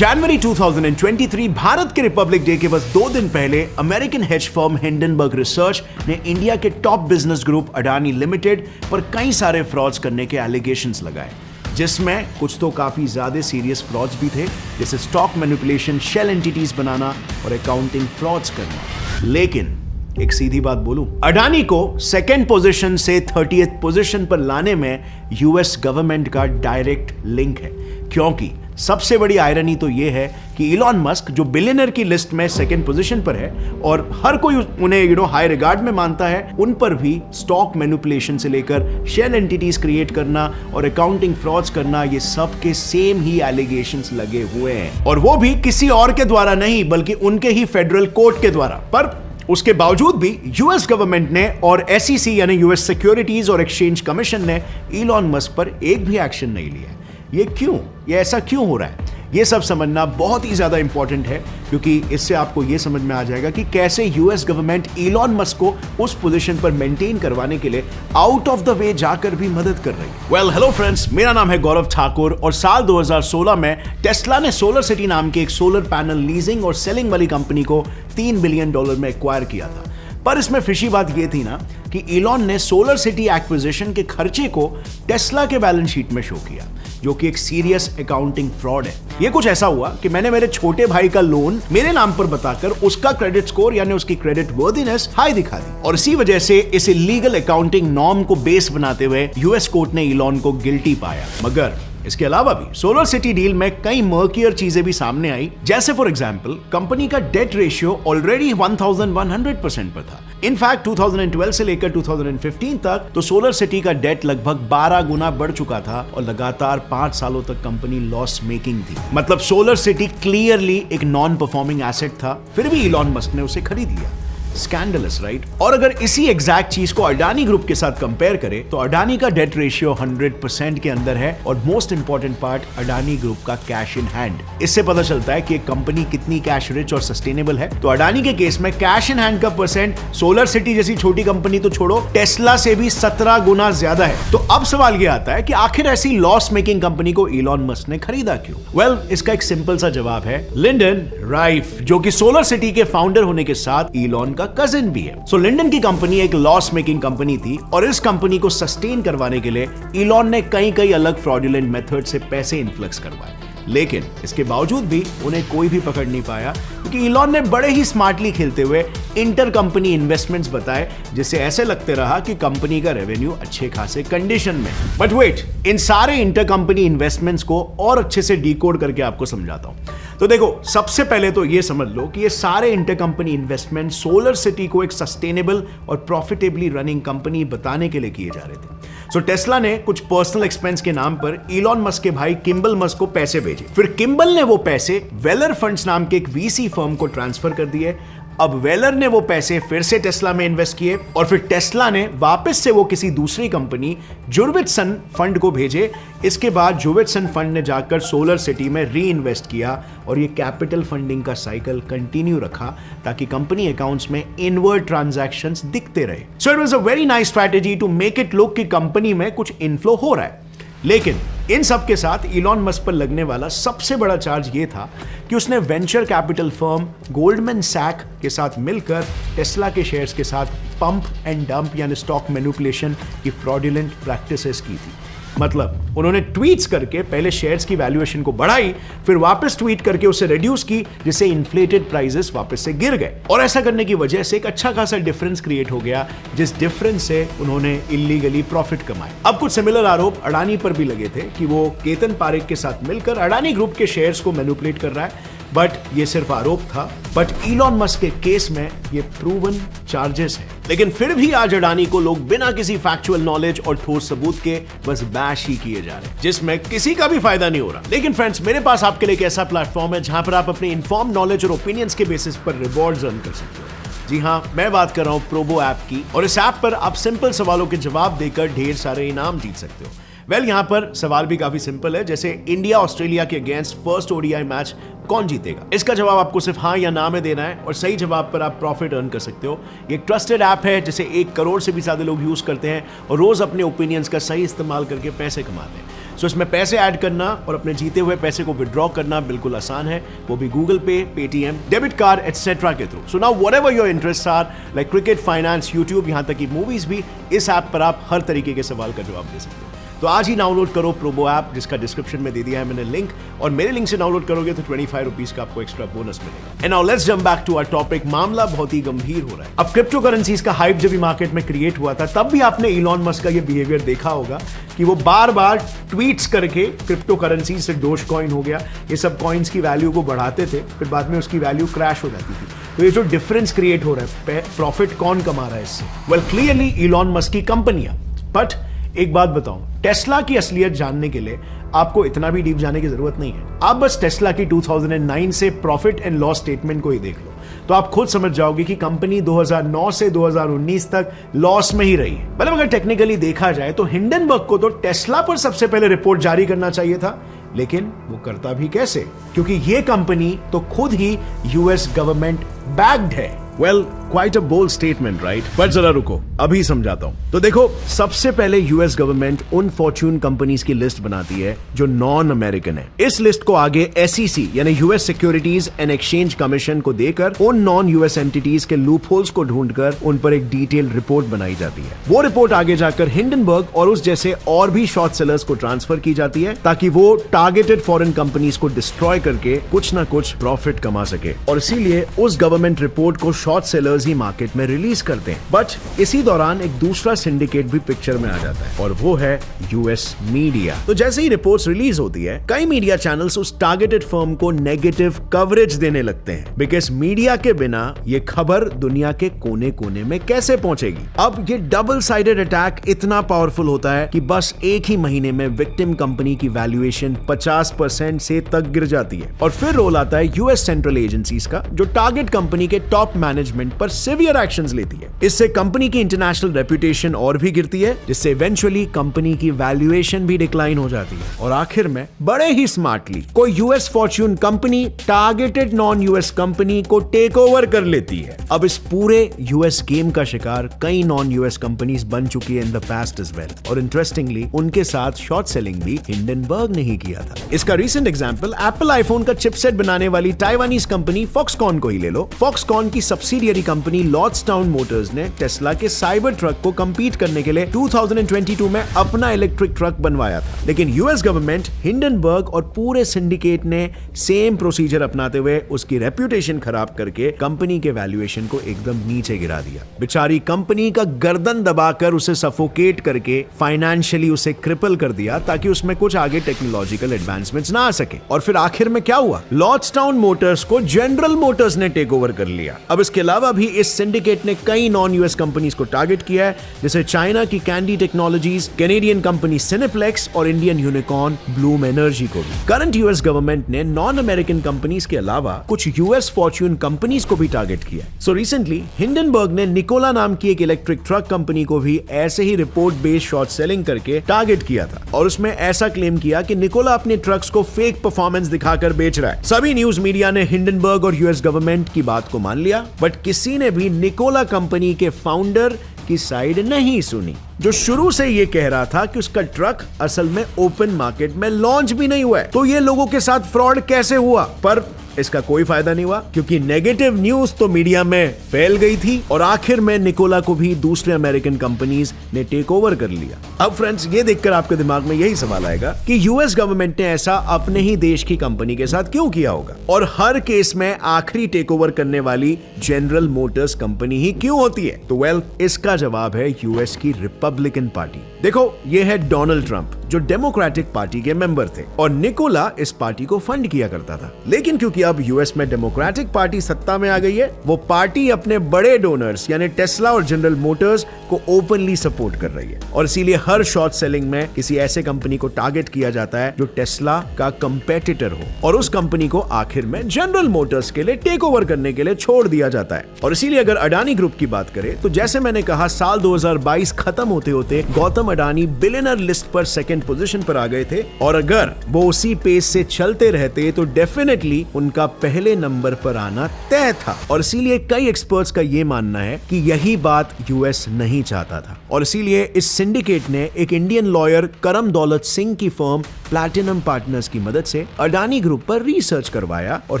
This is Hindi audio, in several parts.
जनवरी 2023 भारत के रिपब्लिक डे के बस 2 दिन पहले American hedge firm Hindenburg research ने इंडिया के top business group Adani limited पर कई सारे फ्रॉड्स करने के एलिगेशंस लगाए, जिसमें कुछ तो काफी ज्यादा सीरियस फ्रॉड्स भी थे, जैसे स्टॉक मैनिपुलेशन, शेल एंटिटीज बनाना और अकाउंटिंग फ्रॉड्स करना। लेकिन एक सीधी बात बोलूं, अडानी को सेकंड पोजीशन से 30th पोजीशन पर लाने में यूएस गवर्नमेंट का डायरेक्ट लिंक है, क्योंकि सबसे बड़ी आयरनी तो यह है कि इलॉन मस्क जो बिलियनर की लिस्ट में सेकंड पोजीशन पर है और हर कोई उन्हें हाई रिगार्ड में मानता है, उन पर भी स्टॉक मैनिपुलेशन से लेकर शेल एंटिटीज क्रिएट करना और अकाउंटिंग फ्रॉड्स करना, ये सब के सेम ही एलिगेशंस लगे हुए हैं, और वो भी किसी और के द्वारा नहीं बल्कि उनके ही फेडरल कोर्ट के द्वारा। पर उसके बावजूद भी यूएस गवर्नमेंट ने और एसईसी यानी यूएस सिक्योरिटीज और एक्सचेंज कमीशन ने इलॉन मस्क पर एक भी एक्शन नहीं लिया। ये क्यों? ये ऐसा क्यों हो रहा है? ये सब समझना बहुत ही ज्यादा इंपॉर्टेंट है, क्योंकि इससे आपको ये समझ में आ जाएगा कि कैसे यूएस गवर्नमेंट इलॉन मस्क को उस पोजीशन पर मेंटेन करवाने के लिए आउट ऑफ द वे जाकर भी मदद कर रही है। वेल, हेलो फ्रेंड्स, मेरा नाम है गौरव ठाकुर और साल 2016 में टेस्ला ने सोलर सिटी नाम की एक सोलर पैनल लीजिंग और सेलिंग वाली कंपनी को $3 बिलियन में एक्वायर किया था। पर इसमें फिशी बात यह थी ना कि इलॉन ने सोलर सिटी एक्विजिशन के खर्चे को टेस्ला के बैलेंस शीट में शो किया, जो कि एक सीरियस अकाउंटिंग फ्रॉड है। ये कुछ ऐसा हुआ कि मैंने मेरे छोटे भाई का लोन मेरे नाम पर बताकर उसका क्रेडिट स्कोर यानी उसकी क्रेडिट वर्दीनेस हाई दिखा दी, और इसी वजह से इस इलीगल अकाउंटिंग नॉर्म को बेस बनाते हुए यूएस कोर्ट ने इलॉन को गिल्टी पाया। मगर इसके अलावा भी सोलर सिटी डील में कई मर्कियर चीजें भी सामने आई, जैसे फॉर एग्जांपल कंपनी का डेट रेशियो ऑलरेडी 1100% पर था। इनफैक्ट 2012 से लेकर 2015 तक तो सोलर सिटी का डेट लगभग 12 गुना बढ़ चुका था और लगातार 5 सालों तक कंपनी लॉस मेकिंग थी। मतलब सोलर सिटी क्लियरली एक नॉन परफॉर्मिंग एसेट था, फिर भी इलॉन मस्क ने उसे खरीद लिया। Scandalous, right? और अगर इसी एग्जैक्ट चीज को अडानी ग्रुप के साथ कंपेयर करें तो अडानी का डेट रेशियो 100% के अंदर है, और most important part Adani group का कैश इन हैंड। इससे पता चलता है कि एक कंपनी कितनी कैश रिच और सस्टेनेबल है। तो अडानी के केस में कैश इन हैंड का परसेंट सोलर सिटी जैसी छोटी कंपनी तो छोड़ो, टेस्ला से भी 17 गुना ज्यादा है। तो अब सवाल यह आता है कि आखिर ऐसी लॉस मेकिंग कंपनी को इलॉन मस्क ने खरीदा क्यों? वेल, इसका एक सिंपल सा जवाब है लिंडन राइफ, जो कि सोलर सिटी के फाउंडर होने के साथ इलॉन का कजिन भी है। सो लिंडन की कंपनी एक लॉस मेकिंग कंपनी थी, और इस कंपनी को सस्टेन करवाने के लिए इलॉन ने कई अलग फ्रॉडुलेंट मेथड से पैसे इन्फ्लक्स करवाए। लेकिन इसके बावजूद भी उन्हें कोई भी पकड़ नहीं पाया, क्योंकि इलॉन ने बड़े ही स्मार्टली खेलते हुए इंटर कंपनी इन्वेस्टमेंट्स बताए, जिससे ऐसे लगते रहा कि कंपनी का रेवेन्यू अच्छे खासे कंडीशन में। बट वेट, इन सारे इंटर कंपनी इन्वेस्टमेंट्स को और अच्छे से डिकोड करके आपको समझाता हूं। तो देखो, सबसे पहले तो ये समझ लो कि ये सारे inter company investment solar city को एक सस्टेनेबल और प्रॉफिटेबली रनिंग कंपनी बताने के लिए किए जा रहे थे। सो टेस्ला ने कुछ पर्सनल एक्सपेंस के नाम पर इलॉन मस्क के भाई किम्बल मस्क को पैसे भेजे। फिर किम्बल ने वो पैसे वेलर फंड्स नाम के एक वीसी फर्म को ट्रांसफर कर दिए। अब वेलर ने वो पैसे फिर से टेस्ला में इन्वेस्ट किए, और फिर टेस्ला ने वापस से वो किसी दूसरी कंपनी जुर्विटसन फंड को भेजे। इसके बाद जुर्विटसन फंड ने जाकर सोलर सिटी में री इन्वेस्ट किया, और ये कैपिटल फंडिंग का साइकिल कंटिन्यू रखा ताकि कंपनी अकाउंट्स में इनवर्ड ट्रांजैक्शंस दिखते रहे। So it was a very nice strategy to make it look कि कंपनी में कुछ इनफ्लो हो रहा है। लेकिन इन सब के साथ इलॉन मस्क पर लगने वाला सबसे बड़ा चार्ज ये था कि उसने venture capital firm Goldman Sachs के साथ मिलकर टेस्ला के शेयर्स के साथ पंप एंड डंप यानी स्टॉक मैनिपुलेशन की फ्रॉडुलेंट प्रैक्टिसेस की थी। मतलब उन्होंने ट्वीट्स करके पहले शेयर्स की वैल्यूएशन को बढ़ाई, फिर वापस ट्वीट करके उसे रिड्यूस की, जिससे इन्फ्लेटेड प्राइसेस वापस से गिर गए, और ऐसा करने की वजह से एक अच्छा खासा डिफरेंस क्रिएट हो गया, जिस डिफरेंस से उन्होंने इलीगली प्रॉफिट कमाए। अब कुछ सिमिलर आरोप अडानी पर भी लगे थे कि वो केतन पारेख के साथ मिलकर अडानी ग्रुप के शेयर्स को मैनिपुलेट कर रहा है, बट ये सिर्फ आरोप था। बट इलॉन मस्क के केस में ये प्रूवन चार्जेस है। लेकिन फिर भी आज अडानी को लोग बिना किसी फैक्चुअल नॉलेज और ठोस सबूत के बस बैश ही किए जा रहे हैं, जिसमें किसी का भी फायदा नहीं हो रहा। लेकिन फ्रेंड्स, मेरे पास आपके लिए एक ऐसा प्लेटफॉर्म है जहां पर आप अपने इन्फॉर्म नॉलेज और ओपिनियंस के बेसिस पर रिवॉर्ड्स अर्न कर सकते हो। जी हाँ, मैं बात कर रहा हूं प्रोबो ऐप की, और इस ऐप पर आप सिंपल सवालों के जवाब देकर ढेर सारे इनाम जीत सकते हो। वेल, यहां पर सवाल भी काफी सिंपल है, जैसे इंडिया ऑस्ट्रेलिया के अगेंस्ट फर्स्ट ओडीआई मैच कौन जीतेगा। इसका जवाब आपको सिर्फ हाँ या ना में देना है, और सही जवाब पर आप प्रॉफिट अर्न कर सकते हो। ये एक ट्रस्टेड ऐप है जिसे 1 करोड़ से भी ज्यादा लोग यूज करते हैं और रोज अपने ओपिनियंस का सही इस्तेमाल करके पैसे कमाते हैं। सो इसमें पैसे ऐड करना और अपने जीते हुए पैसे को विड्रॉ करना बिल्कुल आसान है, वो भी Google pay, Paytm, debit card etcetera के through. So now whatever your interest are, like cricket, finance, YouTube, यहां तक कि मूवीज भी, इस ऐप पर आप हर तरीके के सवाल का जवाब दे सकते हो। तो आज ही डाउनलोड करो प्रोबो ऐप, जिसका डिस्क्रिप्शन में दे दिया है मैंने लिंक, और मेरे लिंक से डाउनलोड करोगे तो 25 रुपीज का आपको एक्स्ट्रा बोनस मिलेगा। And now let's jump back to our topic. मामला बहुत ही गंभीर हो रहा है। अब क्रिप्टो करेंसीज का हाइप जब भी मार्केट में क्रिएट हुआ था, तब भी आपने इलॉन मस्क का ये बिहेवियर देखा होगा कि वो बार बार ट्वीट्स करके क्रिप्टो करेंसी से डोज कॉइन हो गया, ये सब कॉइन्स की वैल्यू को बढ़ाते थे, फिर बाद में उसकी वैल्यू क्रैश हो जाती थी। तो ये जो डिफरेंस क्रिएट हो रहा है, प्रॉफिट कौन कमा रहा है इससे? वेल, क्लियरली इलॉन मस्क की कंपनियां। बट एक बात बताऊं, टेस्ला की असलियत जानने के लिए आपको इतना भी डीप जाने की जरूरत नहीं है। आप बस टेस्ला की 2009 से प्रॉफिट एंड लॉस स्टेटमेंट को ही देख लो, तो आप खुद समझ जाओगे कि कंपनी 2009 से 2019 तक लॉस में ही रही है। मतलब अगर टेक्निकली देखा जाए तो हिंडनबर्ग को तो टेस्ला पर सबसे पहले रिपोर्ट जारी करना चाहिए था, लेकिन वो करता भी कैसे? क्योंकि ये कंपनी तो खुद ही यूएस गवर्नमेंट बैक्ड है। Well, quite a bold statement, right? पर जरा रुको, अभी समझाता हूं। तो देखो, सबसे पहले यूएस गवर्नमेंट उन फॉर्च्यून कंपनीज की लिस्ट बनाती है जो नॉन अमेरिकन है। इस लिस्ट को आगे एसईसी यानी US securities and exchange commission को देकर उन नॉन यूएस एंटिटीज के लूपहोल्स को ढूंढकर उन पर एक डिटेल रिपोर्ट बनाई जाती है। वो रिपोर्ट आगे जाकर हिंडनबर्ग और उस जैसे और भी शॉर्ट सेलर्स को ट्रांसफर की जाती है, ताकि वो टारगेटेड फॉरेन कंपनीज को डिस्ट्रॉय करके कुछ ना कुछ प्रॉफिट कमा सके। और इसीलिए उस गवर्नमेंट रिपोर्ट को शॉर्ट सेलर्स ही मार्केट में रिलीज करते हैं। बट इसी दौरान एक दूसरा सिंडिकेट भी पिक्चर में आ जाता है, और वो है यूएस मीडिया। तो जैसे ही रिपोर्ट्स रिलीज होती है, कई मीडिया चैनल्स उस टारगेटेड फर्म को नेगेटिव कवरेज देने लगते हैं, बिकॉज मीडिया के बिना ये खबर दुनिया के कोने कोने में कैसे पहुंचेगी। अब ये डबल साइडेड अटैक इतना पावरफुल होता है कि बस एक ही महीने में विक्टिम कंपनी की वैल्यूएशन 50% से तक गिर जाती है। और फिर रोल आता है यूएस सेंट्रल एजेंसीज का, जो टारगेट कंपनी के टॉप मैनेजमेंट पर सिवियर एक्शंस लेती है। इससे कंपनी की इंटरनेशनल रेपुटेशन और भी गिरती है, जिससे इवेंचुअली कंपनी की वैल्यूएशन भी डिक्लाइन हो जाती है। और आखिर में बड़े ही स्मार्टली कोई US Fortune company targeted non US company को टेक ओवर कर लेती है। अब इस पूरे यूएस गेम का शिकार कई नॉन यूएस कंपनीज बन चुकी है in the past as well. और इंटरेस्टिंगली उनके साथ शॉर्ट सेलिंग भी हिंडनबर्ग ने ही किया था। इसका रीसेंट एग्जांपल एप्पल आईफोन का चिपसेट बनाने वाली ताइवानीज कंपनी फॉक्सकॉन को ही ले लो। फॉक्सकॉन की सब्सिडियरी कंपनी लॉर्ड्सटाउन मोटर्स ने टेस्ला के साइबर ट्रक को compete करने के लिए 2022 में अपना इलेक्ट्रिक ट्रक बनवाया था। लेकिन यूएस गवर्नमेंट, हिंडनबर्ग और पूरे सिंडिकेट ने सेम प्रोसीजर अपनाते हुए उसकी रेप्यूटेशन खराब करके कंपनी के वैल्यूएशन को एकदम नीचे गिरा दिया। बेचारी कंपनी का गर्दन दबाकर उसे सफोकेट करके फाइनेंशियली उसे क्रिपल कर दिया, ताकि उसमें कुछ आगे टेक्नोलॉजिकल एडवांसमेंट्स ना आ सके। और फिर आखिर में क्या हुआ? लॉर्ड्सटाउन मोटर्स को जनरल मोटर्स ने टेक ओवर कर लिया। अब इसके अलावा भी इस सिंडिकेट ने कई नॉन यूएस कंपनीज को टारगेट किया है, जैसे चाइना की candy technologies, Canadian company cineplex और इंडियन यूनिकॉर्न ब्लूम एनर्जी को भी। करंट यूएस गवर्नमेंट ने नॉन अमेरिकन कंपनीज के अलावा कुछ यूएस फॉर्च्यून कंपनीज को भी टारगेट किया। सो रिसेंटली हिंडनबर्ग ने निकोला नाम की एक इलेक्ट्रिक ट्रक कंपनी को भी ऐसे ही रिपोर्ट बेस्ड शॉर्ट सेलिंग करके टारगेट किया था, और उसमें ऐसा क्लेम किया कि निकोला अपने ट्रक्स को फेक परफॉर्मेंस दिखाकर बेच रहा है। सभी न्यूज मीडिया ने हिंडनबर्ग और यूएस गवर्नमेंट की बात को मान लिया, बट किसी ने भी निकोला कंपनी के फाउंडर की साइड नहीं सुनी, जो शुरू से ये कह रहा था कि उसका ट्रक असल में ओपन मार्केट में लॉन्च भी नहीं हुआ है। तो ये लोगों के साथ फ्रॉड कैसे हुआ? पर इसका कोई फायदा नहीं हुआ, क्योंकि नेगेटिव न्यूज तो मीडिया में फैल गई थी, और आखिर में निकोला को भी दूसरे अमेरिकन कंपनीज ने टेक ओवर कर लिया। अब फ्रेंड्स, ये देखकर आपके दिमाग में यही सवाल आएगा कि यूएस गवर्नमेंट ने ऐसा अपने ही देश की कंपनी के साथ क्यों किया होगा, और हर केस में आखिरी टेक ओवर करने वाली जनरल मोटर्स कंपनी ही क्यों होती है? तो वेल, इसका जवाब है यूएस की रिपब्लिकन पार्टी। देखो, ये है डोनाल्ड ट्रंप, जो डेमोक्रेटिक पार्टी के मेंबर थे, और निकोला इस पार्टी को फंड किया करता था। लेकिन क्योंकि अब यूएस में डेमोक्रेटिक पार्टी सत्ता में आ गई है, वो पार्टी अपने बड़े डोनर्स यानी टेस्ला और जनरल मोटर्स को ओपनली सपोर्ट कर रही है, और इसीलिए हर शॉर्ट सेलिंग में किसी ऐसे कंपनी को टारगेट किया जाता है जो टेस्ला का कंपेटिटर हो, और उस कंपनी को आखिर में जनरल मोटर्स के लिए टेक ओवर करने के लिए छोड़ दिया जाता है। और इसीलिए अगर अडानी ग्रुप की बात करें, तो जैसे मैंने कहा, साल 2022 खत्म होते होते गौतम अडानी बिलियनर लिस्ट पर सेकंड पोजीशन पर आ गए थे, और अगर वो उसी पेस से चलते रहते तो डेफिनेटली उनका पहले नंबर पर आना तय था। और इसीलिए कई एक्सपर्ट्स का यह मानना है कि यही बात यूएस नहीं चाहता था। और इसीलिए इस सिंडिकेट ने एक इंडियन लॉयर करम दौलत सिंह की फर्म प्लैटिनम पार्टनर्स की मदद से अडानी ग्रुप पर रिसर्च करवाया और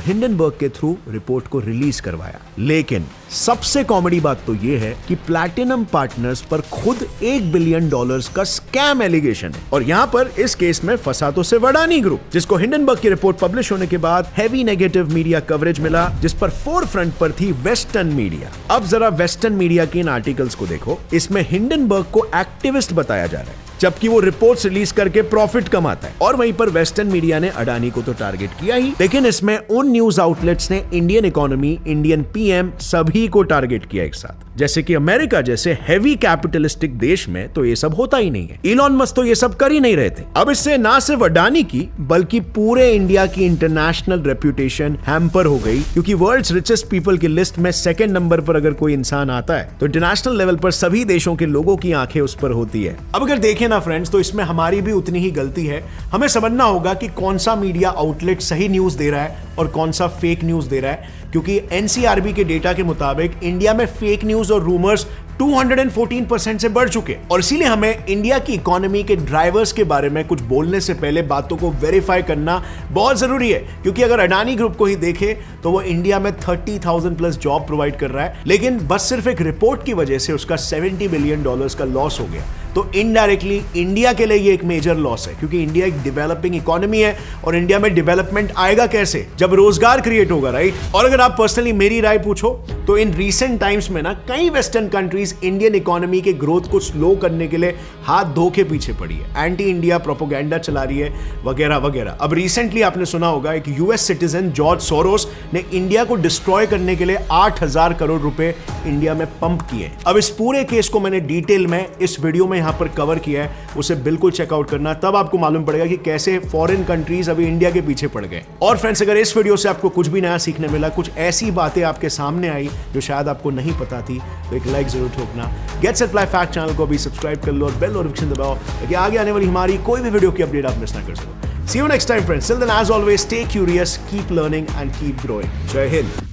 हिंडनबर्ग के थ्रू रिपोर्ट को रिलीज करवाया। लेकिन सबसे कॉमेडी बात तो यह है कि प्लैटिनम पार्टनर्स पर खुद $1 बिलियन का स्कैम एलिगेशन है और यहां पर इस केस में फंसा तो सिर्फ अडानी ग्रुप, जिसको हिंडनबर्ग की रिपोर्ट पब्लिश होने के बाद हैवी नेगेटिव मीडिया कवरेज मिला, जिस पर फोरफ्रंट पर थी वेस्टर्न मीडिया। अब जरा वेस्टर्न मीडिया के इन आर्टिकल्स को देखो, इसमें हिंडनबर्ग को एक्टिविस्ट बताया जा रहा है जबकि वो रिपोर्ट्स रिलीज करके प्रॉफिट कमाता है, और वहीं पर वेस्टर्न मीडिया ने अडानी को तो टारगेट किया ही, लेकिन इसमें उन न्यूज आउटलेट्स ने इंडियन इकोनॉमी, इंडियन पीएम सभी को टारगेट किया एक साथ। जैसे कि अमेरिका जैसे हैवी कैपिटलिस्टिक देश में तो ये सब होता ही नहीं है, इलॉन मस्क तो ये सब कर ही नहीं रहे थे। अब इससे ना सिर्फ अडानी की बल्कि पूरे इंडिया की इंटरनेशनल रेप्यूटेशन हैम्पर हो गई, क्योंकि वर्ल्ड्स रिचेस्ट पीपल की लिस्ट में सेकंड नंबर पर अगर कोई इंसान आता है तो इंटरनेशनल लेवल पर सभी देशों के लोगों की आंखें उस पर होती है। अब अगर देखें ना फ्रेंड्स, तो इसमें हमारी भी उतनी ही गलती है। हमें समझना होगा कि कौन सा मीडिया आउटलेट सही न्यूज दे रहा है और कौन सा फेक न्यूज दे रहा है, क्योंकि एनसीआरबी के डेटा के मुताबिक इंडिया में फेक न्यूज और रूमर्स 214% से बढ़ चुके, और इसीलिए हमें इंडिया की इकोनॉमी के ड्राइवर्स के बारे में कुछ बोलने से पहले बातों को वेरीफाई करना बहुत जरूरी है। क्योंकि अगर अडानी ग्रुप को ही देखे तो वो इंडिया में 30,000 प्लस जॉब प्रोवाइड कर रहा है, लेकिन बस सिर्फ एक रिपोर्ट की वजह से उसका $70 बिलियन का लॉस हो गया। तो इनडायरेक्टली इंडिया के लिए ये एक मेजर लॉस है, क्योंकि इंडिया एक डेवलपिंग इकोनॉमी है और इंडिया में डेवलपमेंट आएगा कैसे, जब रोजगार क्रिएट होगा, राइट। और अगर आप पर्सनली मेरी राय पूछो तो इन रीसेंट टाइम्स में ना कई वेस्टर्न कंट्रीज इंडियन इकोनॉमी के ग्रोथ को स्लो करने के लिए हाथ धो के पीछे पड़ी है, एंटी इंडिया प्रोपोगेंडा चला रही है वगैरह वगैरह। अब रिसेंटली आपने सुना होगा एक यूएस सिटीजन जॉर्ज सोरोस ने इंडिया को डिस्ट्रॉय करने के लिए 8,000 करोड़ रुपए इंडिया में पंप किए। अब इस पूरे केस को मैंने डिटेल में इस वीडियो में यहां पर कवर किया है, उसे बिल्कुल चेकआउट करना, तब आपको मालूम पड़ेगा कि कैसे फॉरेन कंट्रीज अभी इंडिया के पीछे पड़ गए। और फ्रेंड्स, अगर इस वीडियो से आपको कुछ भी नया सीखने मिला, कुछ ऐसी बातें आपके सामने आई जो शायद आपको नहीं पता थी, तो एक लाइक जरूर ठोकना। Get set fly fact channel को भी सब्सक्राइब कर लो और बेल नोटिफिकेशन दबाओ ताकि आगे आने वाली हमारी कोई भी वीडियो की अपडेट आप मिस ना कर सको। See you next time friends. Till then, as always, stay curious, keep learning and keep growing. Jai Hind.